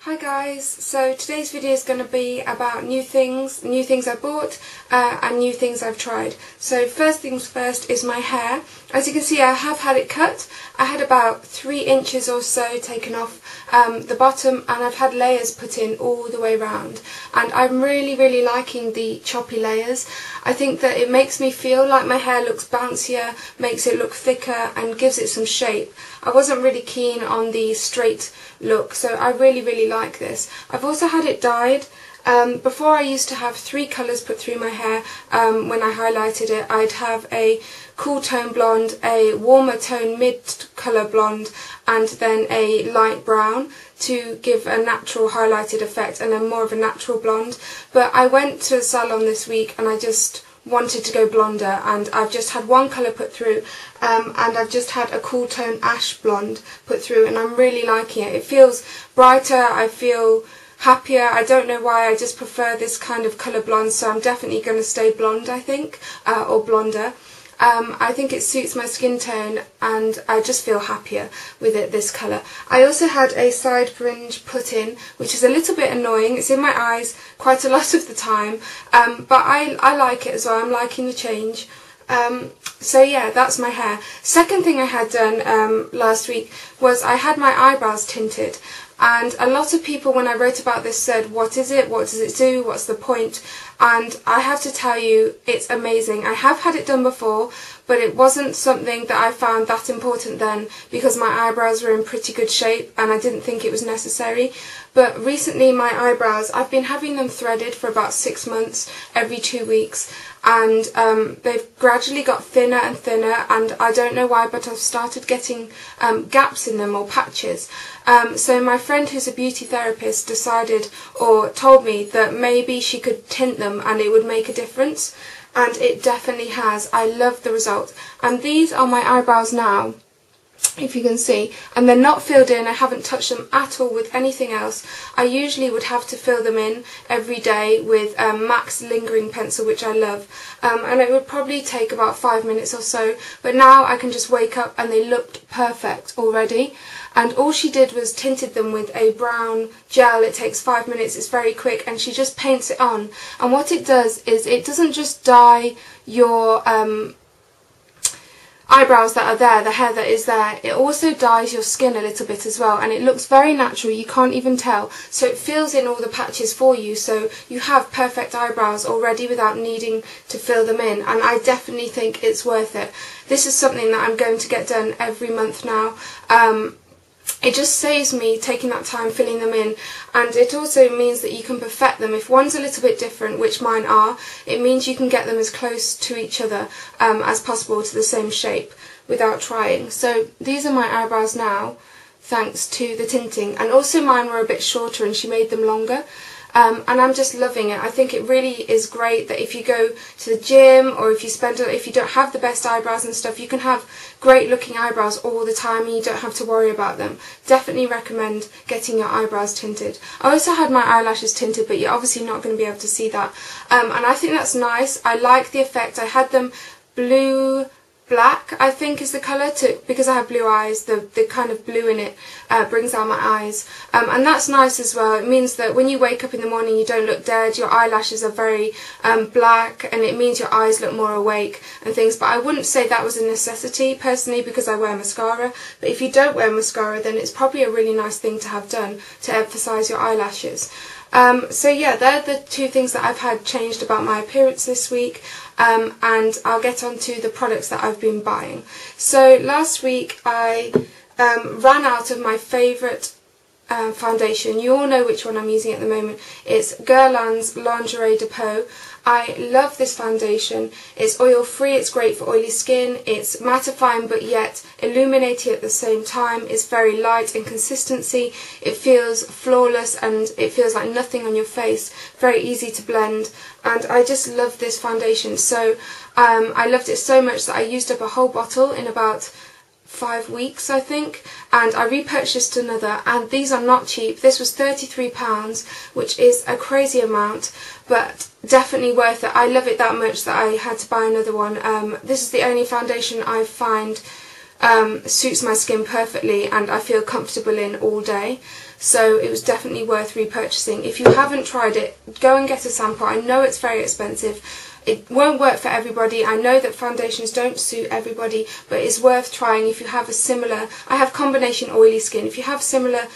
Hi guys, so today's video is going to be about new things I bought and new things I've tried. So first things first is my hair. As you can see, I have had it cut. I had about 3 inches or so taken off the bottom, and I've had layers put in all the way around, and I'm really liking the choppy layers. I think that it makes me feel like my hair looks bouncier, makes it look thicker and gives it some shape. I wasn't really keen on the straight look, so I really like this. I've also had it dyed. Before I used to have 3 colours put through my hair. When I highlighted it, I'd have a cool tone blonde, a warmer tone mid colour blonde, and then a light brown to give a natural highlighted effect, and then more of a natural blonde. But I went to a salon this week and I just wanted to go blonder, and I've just had 1 colour put through, and I've just had a cool tone ash blonde put through, and I'm really liking it. It feels brighter, I feel happier. I don't know why, I just prefer this kind of colour blonde, so I'm definitely going to stay blonde, I think, or blonder. I think it suits my skin tone and I just feel happier with it, this colour. I also had a side fringe put in, which is a little bit annoying. It's in my eyes quite a lot of the time, but I like it as well. I'm liking the change. So yeah, that's my hair. Second thing I had done last week was I had my eyebrows tinted. And a lot of people, when I wrote about this, said, what is it, what does it do, what's the point? And I have to tell you, it's amazing. I have had it done before, but it wasn't something that I found that important then, because my eyebrows were in pretty good shape and I didn't think it was necessary. But recently my eyebrows, I've been having them threaded for about 6 months, every 2 weeks, and they've gradually got thinner and thinner, and I don't know why, but I've started getting gaps in them, or patches. So my friend, who's a beauty therapist, decided, or told me, that maybe she could tint them and it would make a difference, and it definitely has. I love the result. And these are my eyebrows now, if you can see, and they're not filled in. I haven't touched them at all with anything else. I usually would have to fill them in every day with MAC's lingering pencil, which I love, and it would probably take about 5 minutes or so, but now I can just wake up and they looked perfect already. And all she did was tinted them with a brown gel. It takes 5 minutes, it's very quick, and she just paints it on. And what it does is it doesn't just dye your eyebrows that are there, the hair that is there, it also dyes your skin a little bit as well, and it looks very natural. You can't even tell, so it fills in all the patches for you, so you have perfect eyebrows already without needing to fill them in, and I definitely think it's worth it. This is something that I'm going to get done every month now. It just saves me taking that time filling them in, and it also means that you can perfect them. If one's a little bit different, which mine are, it means you can get them as close to each other as possible, to the same shape, without trying. So these are my eyebrows now, thanks to the tinting, and also mine were a bit shorter and she made them longer. And I'm just loving it. I think it really is great that if you go to the gym, or if you don't have the best eyebrows and stuff, you can have great looking eyebrows all the time and you don't have to worry about them. Definitely recommend getting your eyebrows tinted. I also had my eyelashes tinted, but you're obviously not going to be able to see that. And I think that's nice. I like the effect. I had them blue black, I think is the colour, because I have blue eyes. The kind of blue in it brings out my eyes, and that's nice as well. It means that when you wake up in the morning you don't look dead. Your eyelashes are very black, and it means your eyes look more awake and things. But I wouldn't say that was a necessity personally, because I wear mascara. But if you don't wear mascara, then it's probably a really nice thing to have done to emphasise your eyelashes. So yeah, they're the 2 things that I've had changed about my appearance this week, and I'll get on to the products that I've been buying. So last week I ran out of my favourite foundation. You all know which one I'm using at the moment. It's Guerlain Lingerie De Peau. I love this foundation. It's oil free, it's great for oily skin, it's mattifying but yet illuminating at the same time. It's very light in consistency, it feels flawless, and it feels like nothing on your face. Very easy to blend, and I just love this foundation. So I loved it so much that I used up a whole bottle in about 5 weeks, I think, and I repurchased another, and these are not cheap. This was £33, which is a crazy amount, but definitely worth it. I love it that much that I had to buy another one. This is the only foundation I find suits my skin perfectly and I feel comfortable in all day. So it was definitely worth repurchasing. If you haven't tried it, go and get a sample. I know it's very expensive. It won't work for everybody. I know that foundations don't suit everybody, but it's worth trying if you have a similar... I have combination oily skin. If you have similar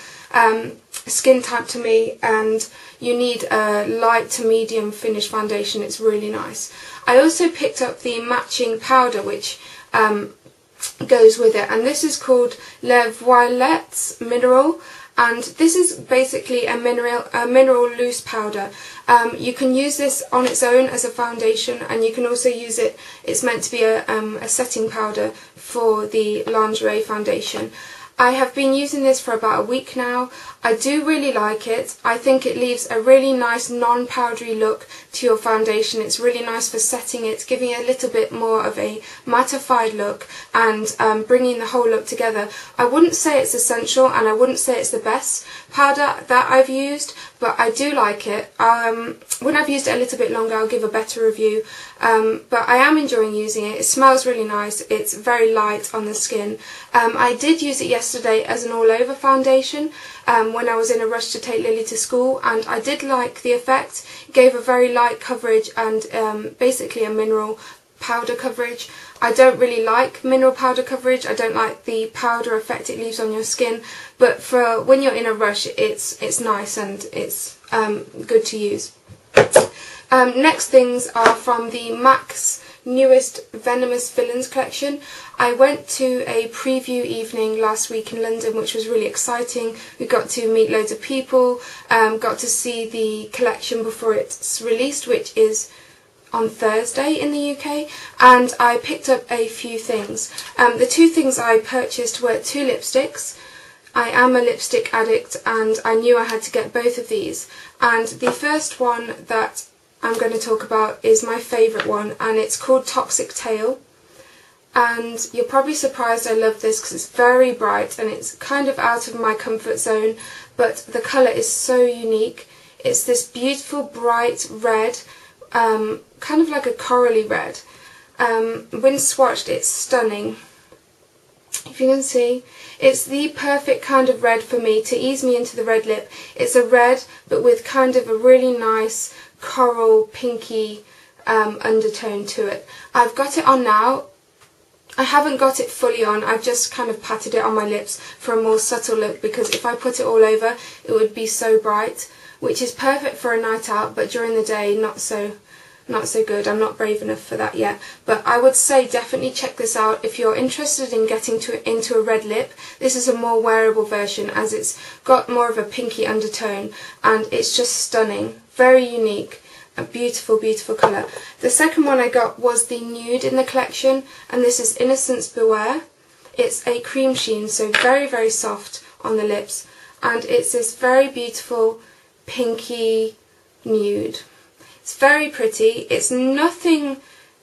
skin type to me and you need a light to medium finish foundation, it's really nice. I also picked up the matching powder which goes with it, and this is called Les Voilettes Mineral. And this is basically a mineral loose powder. You can use this on its own as a foundation, and you can also use it, it's meant to be a setting powder for the lingerie foundation. I have been using this for about a week now. I do really like it. I think it leaves a really nice non-powdery look to your foundation. It's really nice for setting it, giving it a little bit more of a mattified look and bringing the whole look together. I wouldn't say it's essential and I wouldn't say it's the best powder that I've used, but I do like it. When I've used it a little bit longer, I'll give a better review. But I am enjoying using it. It smells really nice. It's very light on the skin. I did use it yesterday as an all-over foundation when I was in a rush to take Lily to school, and I did like the effect. It gave a very light coverage and basically a mineral powder coverage. I don't really like mineral powder coverage. I don't like the powder effect it leaves on your skin, but for when you're in a rush, it's nice and it's good to use. Next things are from the MAC's newest Venomous Villains collection. I went to a preview evening last week in London, which was really exciting. We got to meet loads of people, got to see the collection before it's released, which is on Thursday in the UK, and I picked up a few things. The two things I purchased were two lipsticks. I am a lipstick addict and I knew I had to get both of these, and the first one that I'm going to talk about is my favourite one, and it's called Toxic Tail. And you're probably surprised I love this because it's very bright and it's kind of out of my comfort zone, but the colour is so unique. It's this beautiful bright red, kind of like a corally red. When swatched, it's stunning. If you can see, it's the perfect kind of red for me to ease me into the red lip. It's a red but with kind of a really nice coral pinky undertone to it. I've got it on now. I haven't got it fully on, I've just kind of patted it on my lips for a more subtle look, because if I put it all over it would be so bright, which is perfect for a night out, but during the day not so good. I'm not brave enough for that yet, but I would say definitely check this out if you're interested in getting into a red lip. This is a more wearable version as it's got more of a pinky undertone and it's just stunning, very unique, a beautiful, beautiful colour. The second one I got was the nude in the collection, and this is Innocence Beware. It's a cream sheen, so very, very soft on the lips, and it's this very beautiful pinky nude. It's very pretty. It's nothing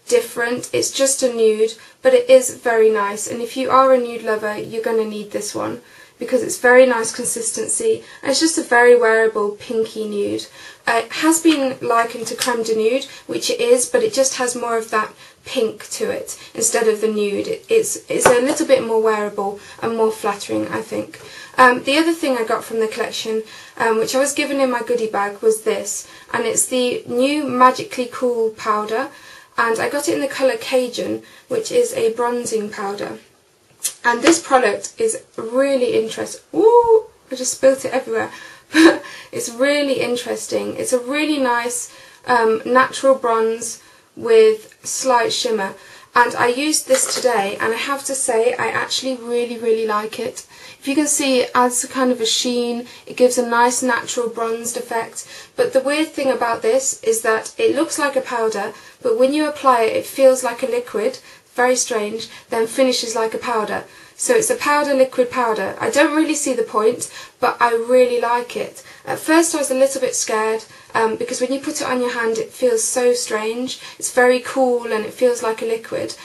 different, it's just a nude, but it is very nice, and if you are a nude lover you're going to need this one because it's very nice consistency and it's just a very wearable pinky nude. It has been likened to creme de nude, which it is, but it just has more of that pink to it instead of the nude. It's a little bit more wearable and more flattering, I think. The other thing I got from the collection, which I was given in my goodie bag, was this, and it's the new Magically Cool powder, and I got it in the colour Cajun, which is a bronzing powder. And this product is really interesting. Ooh, I just spilt it everywhere. It's really interesting. It's a really nice natural bronze with slight shimmer, and I used this today and I have to say I actually really like it. If you can see, it adds a kind of a sheen, it gives a nice natural bronzed effect, but the weird thing about this is that it looks like a powder, but when you apply it, it feels like a liquid, very strange, then finishes like a powder. So it's a powder liquid powder. I don't really see the point, but I really like it. At first I was a little bit scared because when you put it on your hand it feels so strange. It's very cool and it feels like a liquid.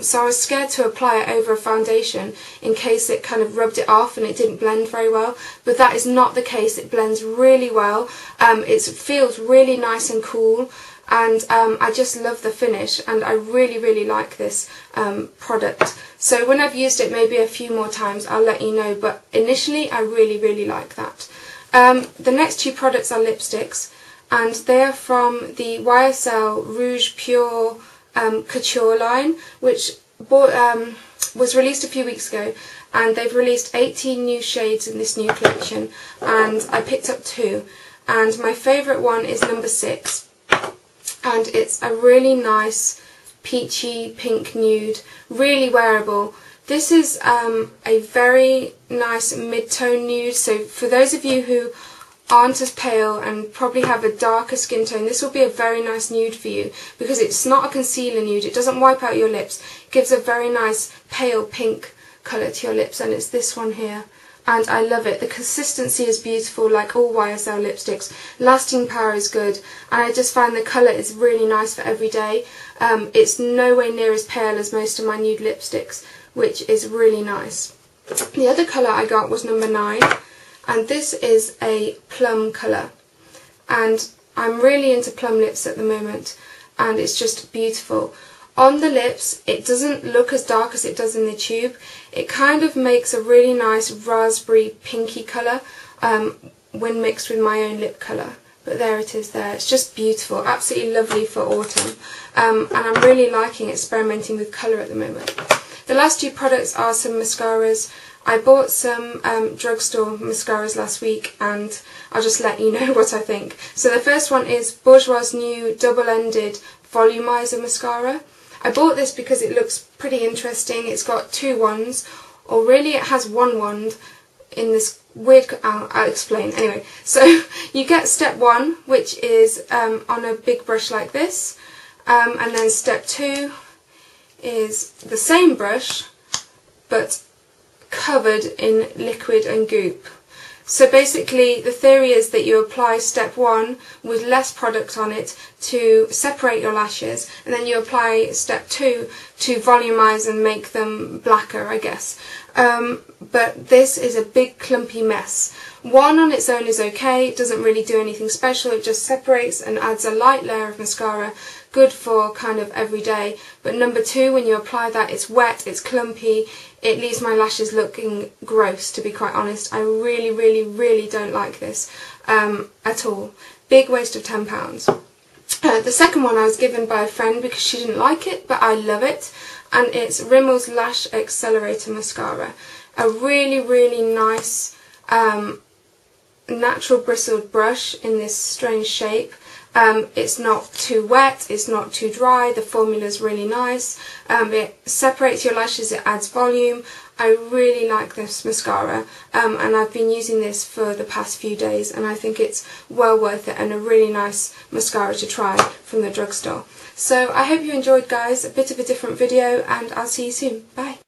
So I was scared to apply it over a foundation in case it kind of rubbed it off and it didn't blend very well, but that is not the case. It blends really well. It feels really nice and cool. and I just love the finish, and I really like this product. So when I've used it maybe a few more times, I'll let you know, but initially I really like that. The next two products are lipsticks, and they are from the YSL Rouge Pur Couture line, which was released a few weeks ago, and they've released 18 new shades in this new collection, and I picked up 2, and my favourite one is number 6, and it's a really nice peachy pink nude, really wearable. This is a very nice mid-tone nude, so for those of you who aren't as pale and probably have a darker skin tone, this will be a very nice nude for you, because it's not a concealer nude, it doesn't wipe out your lips, it gives a very nice pale pink colour to your lips, and it's this one here, and I love it. The consistency is beautiful, like all YSL lipsticks, lasting power is good, and I just find the colour is really nice for every day. It's nowhere near as pale as most of my nude lipsticks, which is really nice. The other colour I got was number 9, and this is a plum colour, and I'm really into plum lips at the moment, and it's just beautiful. On the lips, it doesn't look as dark as it does in the tube. It kind of makes a really nice raspberry pinky colour when mixed with my own lip colour. But there it is there. It's just beautiful, absolutely lovely for autumn. And I'm really liking experimenting with colour at the moment. The last two products are some mascaras. I bought some drugstore mascaras last week, and I'll just let you know what I think. So the first one is Bourjois' new double-ended volumizer mascara. I bought this because it looks pretty interesting. It's got 2 wands, or really it has 1 wand in this weird... I'll explain. Anyway, so you get step 1, which is on a big brush like this, and then step 2 is the same brush, but covered in liquid and goop. So basically the theory is that you apply step 1 with less product on it to separate your lashes, and then you apply step 2 to volumize and make them blacker, I guess. But this is a big clumpy mess. 1 on its own is okay, it doesn't really do anything special, it just separates and adds a light layer of mascara, good for kind of every day. But number 2, when you apply that, it's wet, it's clumpy, it leaves my lashes looking gross, to be quite honest. I really don't like this at all. Big waste of £10. The second one I was given by a friend because she didn't like it, but I love it, and it's Rimmel's Lash Accelerator Mascara. A really nice natural bristled brush in this strange shape. It's not too wet, it's not too dry, the formula is really nice, it separates your lashes, it adds volume. I really like this mascara, and I've been using this for the past few days, and I think it's well worth it and a really nice mascara to try from the drugstore. So I hope you enjoyed, guys, a bit of a different video, and I'll see you soon. Bye!